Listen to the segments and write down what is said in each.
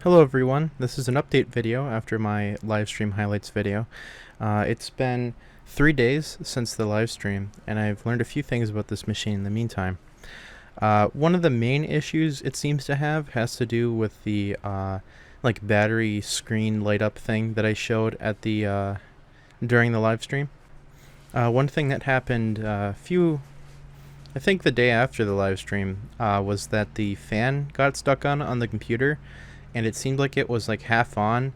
Hello everyone, this is an update video after my live stream highlights video. It's been 3 days since the live stream, and I've learned a few things about this machine in the meantime. One of the main issues it seems to have has to do with the battery screen light up thing that I showed at the during the live stream. One thing that happened I think the day after the live stream was that the fan got stuck on the computer, and it seemed like it was like half on,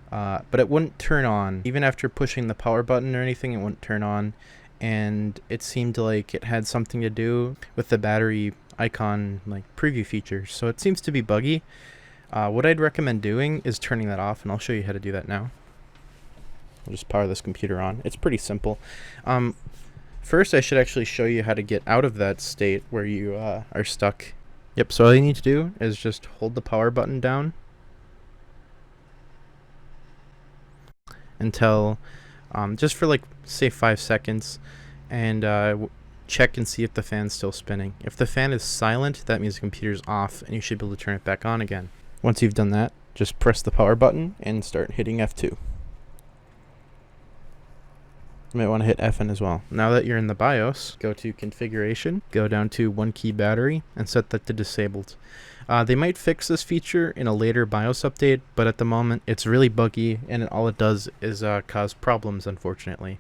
but it wouldn't turn on. Even after pushing the power button or anything, it wouldn't turn on, and it seemed like it had something to do with the battery icon preview feature, so it seems to be buggy. What I'd recommend doing is turning that off, and I'll show you how to do that now. I'll just power this computer on. It's pretty simple. First, I should actually show you how to get out of that state where you are stuck. Yep, so all you need to do is just hold the power button down until just for say 5 seconds, and check and see if the fan's still spinning. If the fan is silent, that means the computer's off, and you should be able to turn it back on again. Once you've done that, just press the power button and start hitting F2. You might want to hit FN as well. Now that you're in the BIOS, go to Configuration, go down to OneKeyBattery, and set that to disabled. They might fix this feature in a later BIOS update, but at the moment it's really buggy, and all it does is cause problems, unfortunately.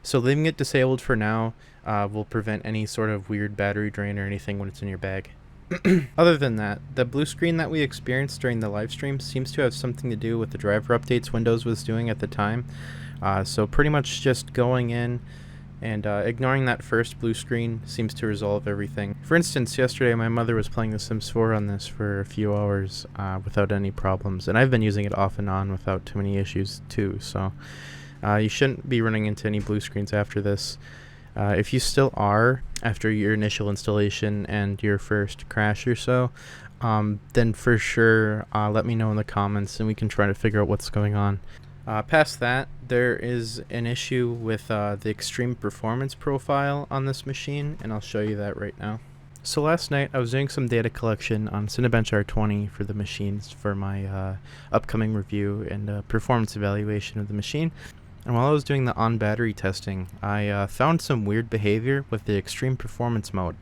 So leaving it disabled for now will prevent any sort of weird battery drain or anything when it's in your bag. Other than that, the blue screen that we experienced during the live stream seems to have something to do with the driver updates Windows was doing at the time. So pretty much just going in and ignoring that first blue screen seems to resolve everything. For instance, yesterday my mother was playing The Sims 4 on this for a few hours without any problems, and I've been using it off and on without too many issues too, so you shouldn't be running into any blue screens after this. If you still are after your initial installation and your first crash or so, then for sure let me know in the comments and we can try to figure out what's going on. Past that, there is an issue with the extreme performance profile on this machine, and I'll show you that right now. So last night I was doing some data collection on Cinebench R20 for the machines for my upcoming review and performance evaluation of the machine. And while I was doing the on-battery testing, I found some weird behavior with the extreme performance mode.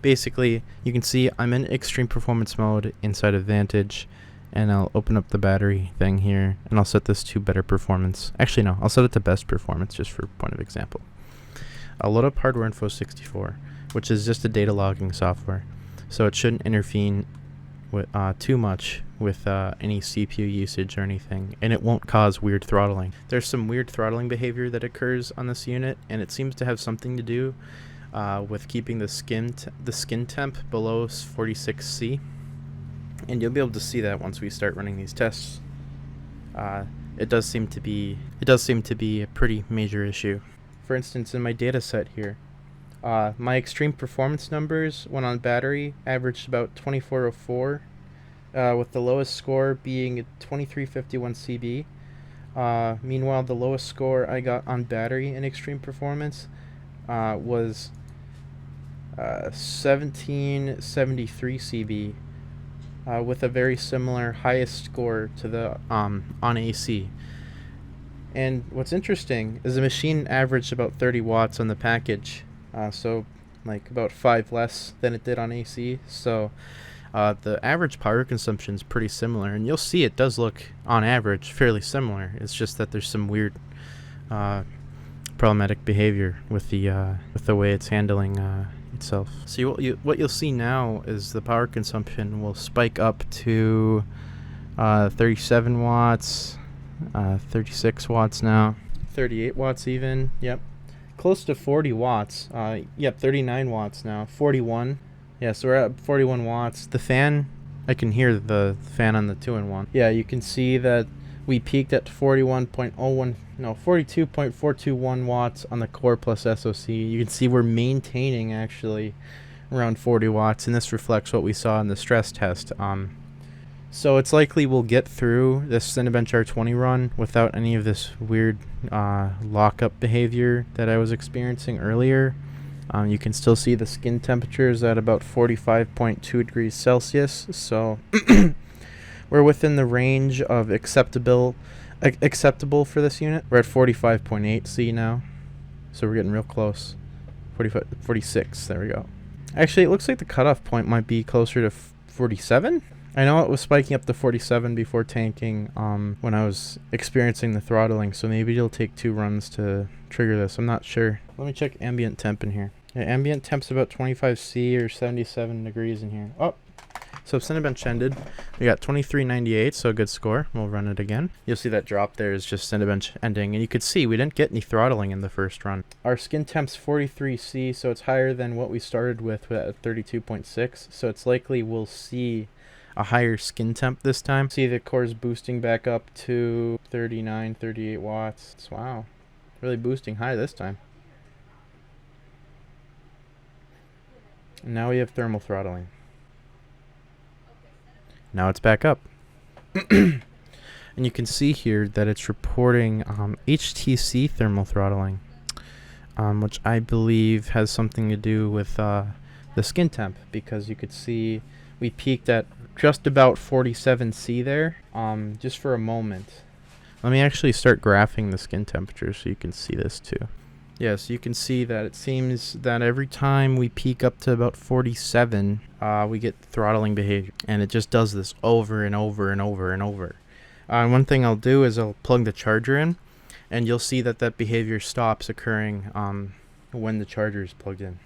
Basically, you can see I'm in extreme performance mode inside of Vantage, and I'll open up the battery thing here, and I'll set this to better performance. Actually, no, I'll set it to best performance just for point of example. I'll load up Hardware Info 64, which is just a data logging software, so it shouldn't intervene with too much with any CPU usage or anything, and it won't cause weird throttling. There's some weird throttling behavior that occurs on this unit, and it seems to have something to do with keeping the skin temp below 46°C. And you'll be able to see that once we start running these tests. It does seem to be a pretty major issue. For instance, in my data set here, my extreme performance numbers when on battery averaged about 2404, with the lowest score being 2351 CB. Meanwhile, the lowest score I got on battery in extreme performance was 1773 CB. With a very similar highest score to the on AC. And what's interesting is the machine averaged about 30 watts on the package, so about 5 less than it did on AC. So the average power consumption is pretty similar, and you'll see it does look on average fairly similar. It's just that there's some weird problematic behavior with the way it's handling itself. So what you'll see now is the power consumption will spike up to 37 watts, 36 watts now, 38 watts even, yep, close to 40 watts, yep, 39 watts now, 41, yeah, so we're at 41 watts. The fan, I can hear the fan on the 2-in-1. Yeah, you can see that we peaked at 42.421 watts on the core plus SoC. You can see we're maintaining actually around 40 watts, and this reflects what we saw in the stress test. So it's likely we'll get through this Cinebench R20 run without any of this weird lockup behavior that I was experiencing earlier. You can still see the skin temperatures at about 45.2 degrees Celsius, so we're within the range of acceptable for this unit. We're at 45.8 C now, so we're getting real close. 45, 46. There we go. Actually, it looks like the cutoff point might be closer to 47. I know it was spiking up to 47 before tanking when I was experiencing the throttling, so maybe it'll take 2 runs to trigger this. I'm not sure. Let me check ambient temp in here. Yeah, ambient temp's about 25 C or 77 degrees in here. Oh, so Cinebench ended. We got 2398, so a good score. We'll run it again. You'll see that drop there is just Cinebench ending, and you could see we didn't get any throttling in the first run. Our skin temp's 43 C, so it's higher than what we started with at 32.6, so it's likely we'll see a higher skin temp this time. See the core's boosting back up to 39, 38 watts. Wow, really boosting high this time. And now we have thermal throttling. Now it's back up. And you can see here that it's reporting HTC thermal throttling, which I believe has something to do with the skin temp, because you could see we peaked at just about 47 C there, just for a moment. Let me actually start graphing the skin temperature so you can see this too. Yes, you can see that it seems that every time we peak up to about 47, we get throttling behavior, and it just does this over and over and over and over. One thing I'll do is I'll plug the charger in, and you'll see that that behavior stops occurring when the charger is plugged in.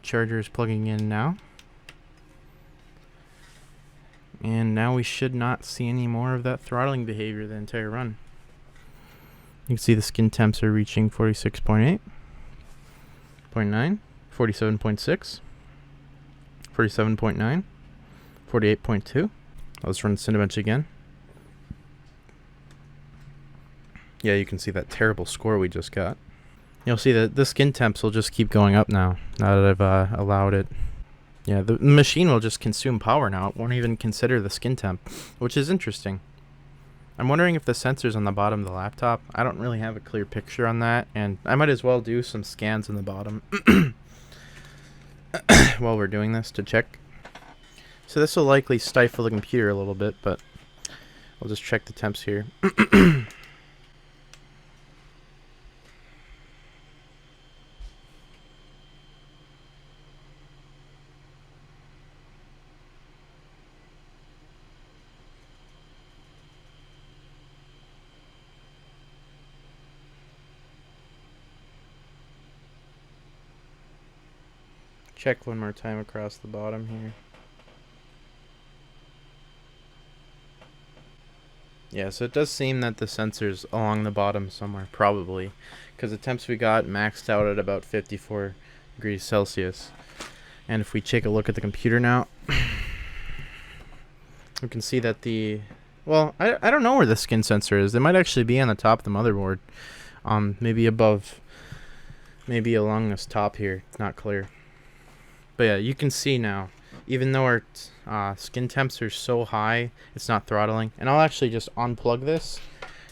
Charger is plugging in now. And now we should not see any more of that throttling behavior the entire run. You can see the skin temps are reaching 46.8, 0.9, 47.6, 47.9, 48.2. Let's run Cinebench again. Yeah, you can see that terrible score we just got. You'll see that the skin temps will just keep going up now that I've allowed it. Yeah, the machine will just consume power now. It won't even consider the skin temp, which is interesting. I'm wondering if the sensor's on the bottom of the laptop. I don't really have a clear picture on that, and I might as well do some scans on the bottom while we're doing this to check. So this will likely stifle the computer a little bit, but we'll just check the temps here. Check one more time across the bottom here. Yeah, so it does seem that the sensor's along the bottom somewhere, probably, because the temps we got maxed out at about 54 degrees Celsius. And if we take a look at the computer now, we can see that well, I don't know where the skin sensor is. It might actually be on the top of the motherboard. Maybe above, maybe along this top here, not clear. But yeah, you can see now, even though our skin temps are so high, it's not throttling. And I'll actually just unplug this,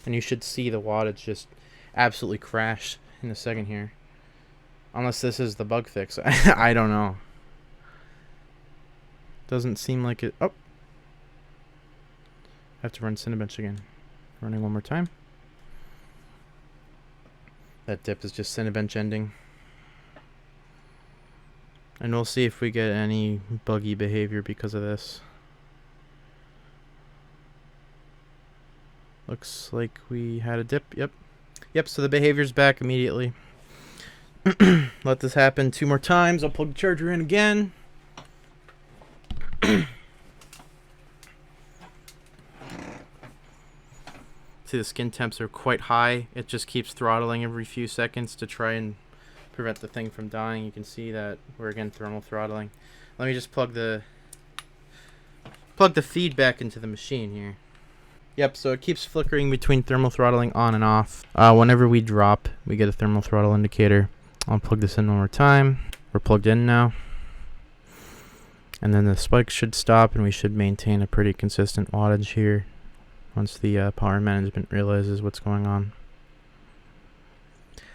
and you should see the wattage just absolutely crash in a second here. Unless this is the bug fix. I don't know. Doesn't seem like it. Oh! I have to run Cinebench again. Running one more time. That dip is just Cinebench ending. And we'll see if we get any buggy behavior because of this. Looks like we had a dip. Yep, so the behavior's back immediately. Let this happen 2 more times. I'll plug the charger in again. See, the skin temps are quite high. It just keeps throttling every few seconds to try and prevent the thing from dying. You can see that we're again thermal throttling. Let me just plug the feed back into the machine here. Yep, so it keeps flickering between thermal throttling on and off. Whenever we drop, we get a thermal throttle indicator. I'll plug this in one more time. We're plugged in now. And then the spike should stop, and we should maintain a pretty consistent wattage here once the power management realizes what's going on.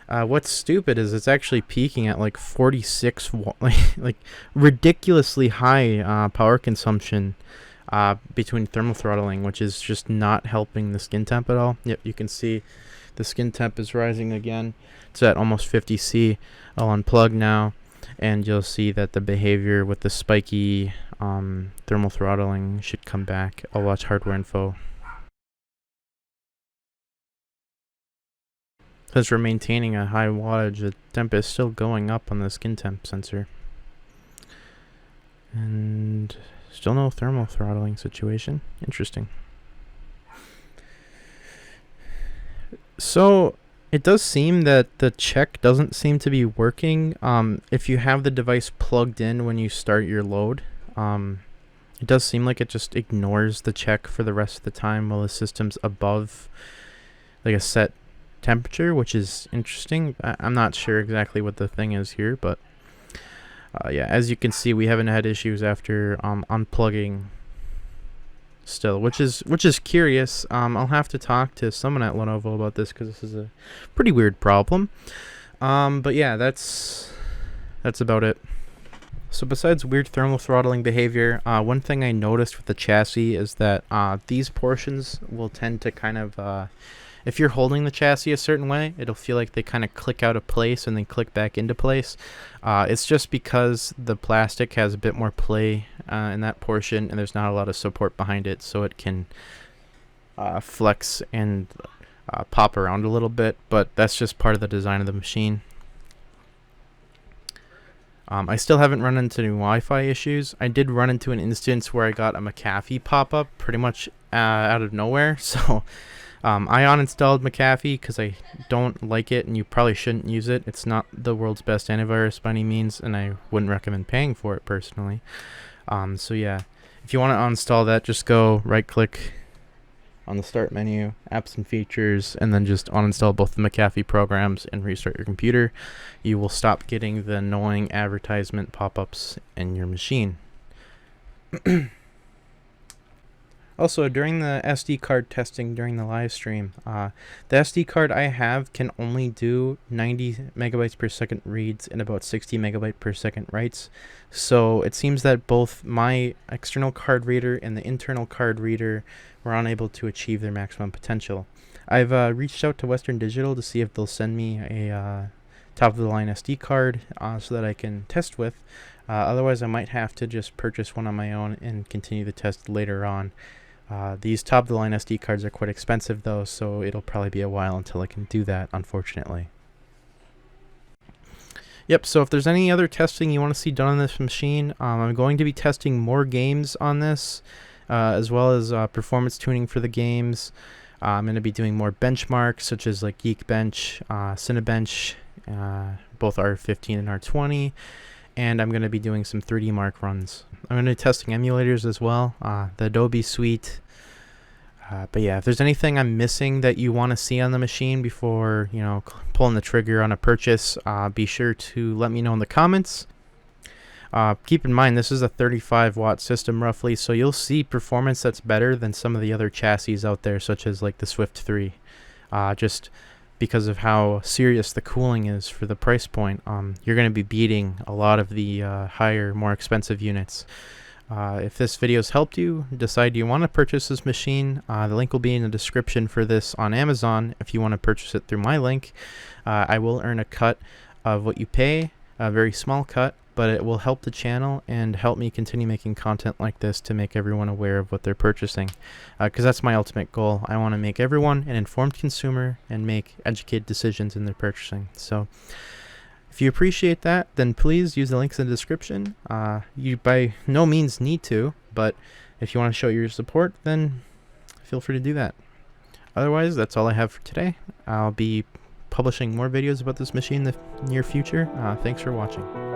What's stupid is it's actually peaking at like 46 like ridiculously high power consumption between thermal throttling, which is just not helping the skin temp at all. Yep, you can see the skin temp is rising again. It's at almost 50 C. I'll unplug now, and you'll see that the behavior with the spiky thermal throttling should come back. I'll watch hardware info. Because we're maintaining a high wattage, the temp is still going up on the skin temp sensor. And still no thermal throttling situation. Interesting. So it does seem that the check doesn't seem to be working if you have the device plugged in when you start your load. It does seem like it just ignores the check for the rest of the time while the system's above like a set temperature, which is interesting. I'm not sure exactly what the thing is here, but yeah, as you can see, we haven't had issues after unplugging still, which is curious. I'll have to talk to someone at Lenovo about this because this is a pretty weird problem. But yeah, that's about it. So besides weird thermal throttling behavior, one thing I noticed with the chassis is that these portions will tend to kind of if you're holding the chassis a certain way, it'll feel like they kind of click out of place and then click back into place. It's just because the plastic has a bit more play in that portion, and there's not a lot of support behind it, so it can flex and pop around a little bit, but that's just part of the design of the machine. I still haven't run into any Wi-Fi issues. I did run into an instance where I got a McAfee pop-up pretty much out of nowhere, so I uninstalled McAfee because I don't like it, and you probably shouldn't use it. It's not the world's best antivirus by any means, and I wouldn't recommend paying for it personally. So yeah, if you want to uninstall that, just go right-click on the start menu, apps and features, and then just uninstall both the McAfee programs and restart your computer. You will stop getting the annoying advertisement pop-ups in your machine. Also, during the SD card testing during the live stream, the SD card I have can only do 90 megabytes per second reads and about 60 megabyte per second writes. So it seems that both my external card reader and the internal card reader were unable to achieve their maximum potential. I've reached out to Western Digital to see if they'll send me a top-of-the-line SD card so that I can test with. Otherwise, I might have to just purchase one on my own and continue the test later on. These top-of-the-line SD cards are quite expensive though, so it'll probably be a while until I can do that, unfortunately. Yep, so if there's any other testing you want to see done on this machine, I'm going to be testing more games on this, as well as performance tuning for the games. I'm going to be doing more benchmarks, such as like Geekbench, Cinebench, both R15 and R20, and I'm going to be doing some 3D Mark runs. I'm going to be testing emulators as well, the Adobe suite. But yeah, if there's anything I'm missing that you want to see on the machine before, you know, pulling the trigger on a purchase, be sure to let me know in the comments. Keep in mind, this is a 35 watt system roughly, so you'll see performance that's better than some of the other chassis out there, such as like the Swift 3. Just because of how serious the cooling is for the price point, you're going to be beating a lot of the higher, more expensive units. If this video's helped you decide you want to purchase this machine, the link will be in the description for this on Amazon. If you want to purchase it through my link, I will earn a cut of what you pay, a very small cut, but it will help the channel and help me continue making content like this to make everyone aware of what they're purchasing, because that's my ultimate goal. I want to make everyone an informed consumer and make educated decisions in their purchasing. So if you appreciate that, then please use the links in the description. You by no means need to, but if you want to show your support, then feel free to do that. Otherwise, that's all I have for today. I'll be publishing more videos about this machine in the near future. Thanks for watching.